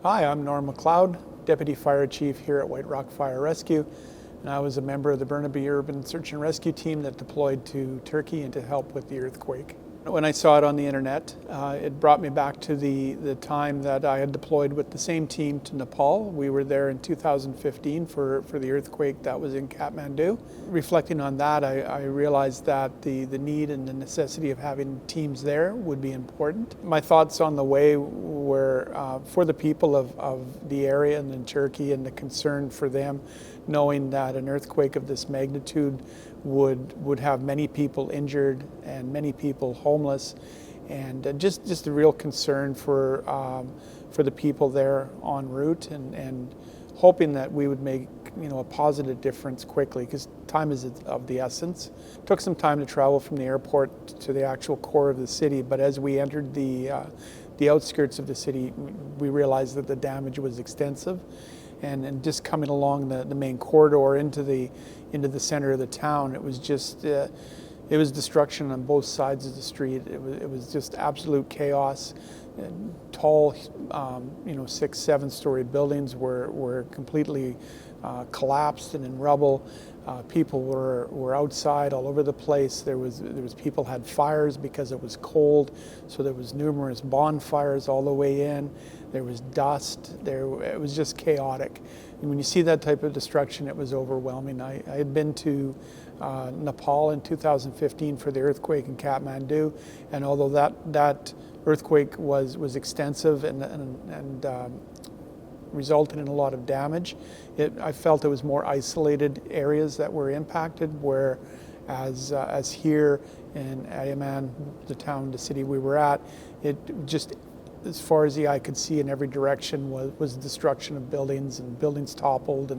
Hi, I'm MacLeod, Deputy Fire Chief here at White Rock Fire Rescue, and I was a member of the Burnaby Urban Search and Rescue Team that deployed to Turkey and to help with the earthquake. When I saw it on the internet, it brought me back to the time that I had deployed with the same team to Nepal. We were there in 2015 for the earthquake that was in Kathmandu. Reflecting on that, I realized that the need and the necessity of having teams there would be important. My thoughts on the way were for the people of the area and in Turkey, and the concern for them, knowing that an earthquake of this magnitude would have many people injured and many people homeless, and just a real concern for the people there en route, and hoping that we would make a positive difference quickly, because time is of the essence. It took some time to travel from the airport to the actual core of the city, but as we entered the outskirts of the city, we realized that the damage was extensive. And just coming along the main corridor into the center of the town, it was just it was destruction on both sides of the street. It was just absolute chaos. And tall, 6-7-story buildings were completely collapsed and in rubble. People were outside all over the place. There was people had fires because it was cold, so there was numerous bonfires all the way in. There was dust. It was just chaotic. And when you see that type of destruction, it was overwhelming. I had been to Nepal in 2015 for the earthquake in Kathmandu, and although that earthquake was extensive and resulted in a lot of damage, I felt it was more isolated areas that were impacted, whereas here in Ayaman, the city we were at, it just, as far as the eye could see in every direction, was destruction of buildings, and buildings toppled,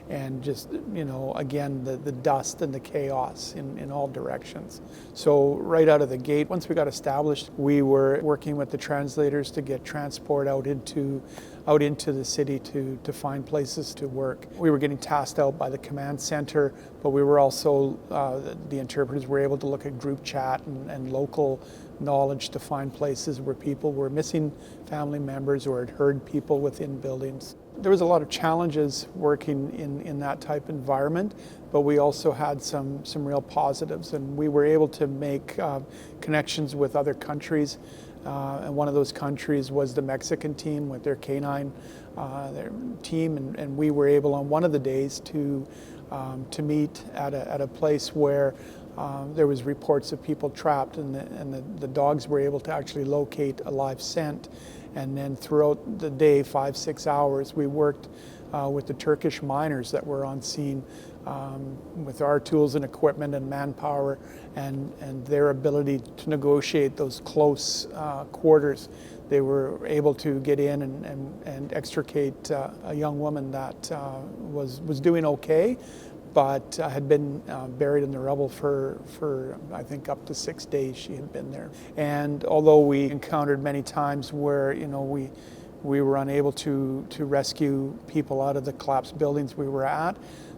and just, again, the dust and the chaos in all directions. So right out of the gate, once we got established, we were working with the translators to get transport out into the city to find places to work. We were getting tasked out by the command center, but we were also, the interpreters were able to look at group chat and local knowledge to find places where people were missing family members or had heard people within buildings. There was a lot of challenges working in that type environment, but we also had some real positives, and we were able to make connections with other countries. And one of those countries was the Mexican team with their canine their team, and we were able on one of the days to meet at a place where there was reports of people trapped, and the dogs were able to actually locate a live scent. And then throughout the day, 5-6 hours, we worked with the Turkish miners that were on scene with our tools and equipment and manpower, and their ability to negotiate those close quarters. They were able to get in and extricate a young woman that was doing okay, but had been buried in the rubble for I think up to 6 days she had been there. And although we encountered many times where we were unable to rescue people out of the collapsed buildings we were at,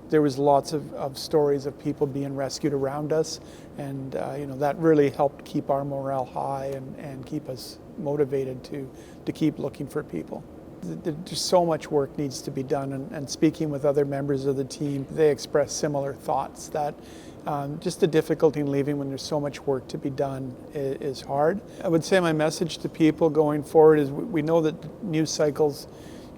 there was lots of stories of people being rescued around us, and that really helped keep our morale high and keep us motivated to keep looking for people. There's so much work needs to be done, and speaking with other members of the team, they express similar thoughts that just the difficulty in leaving when there's so much work to be done is hard. I would say my message to people going forward is we know that news cycles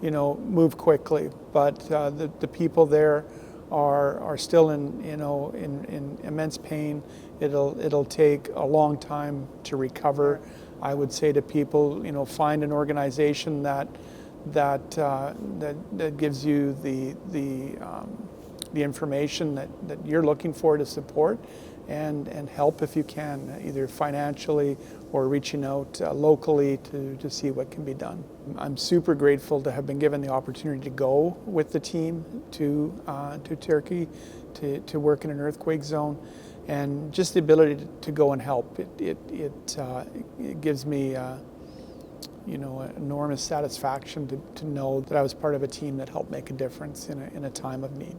move quickly, but the people there are still in immense pain. It'll take a long time to recover. I would say to people, find an organization that gives you the information that you're looking for to support, and help if you can, either financially or reaching out locally to see what can be done. I'm super grateful to have been given the opportunity to go with the team to Turkey to work in an earthquake zone, and just the ability to go and help. It gives me enormous satisfaction to know that I was part of a team that helped make a difference in a time of need.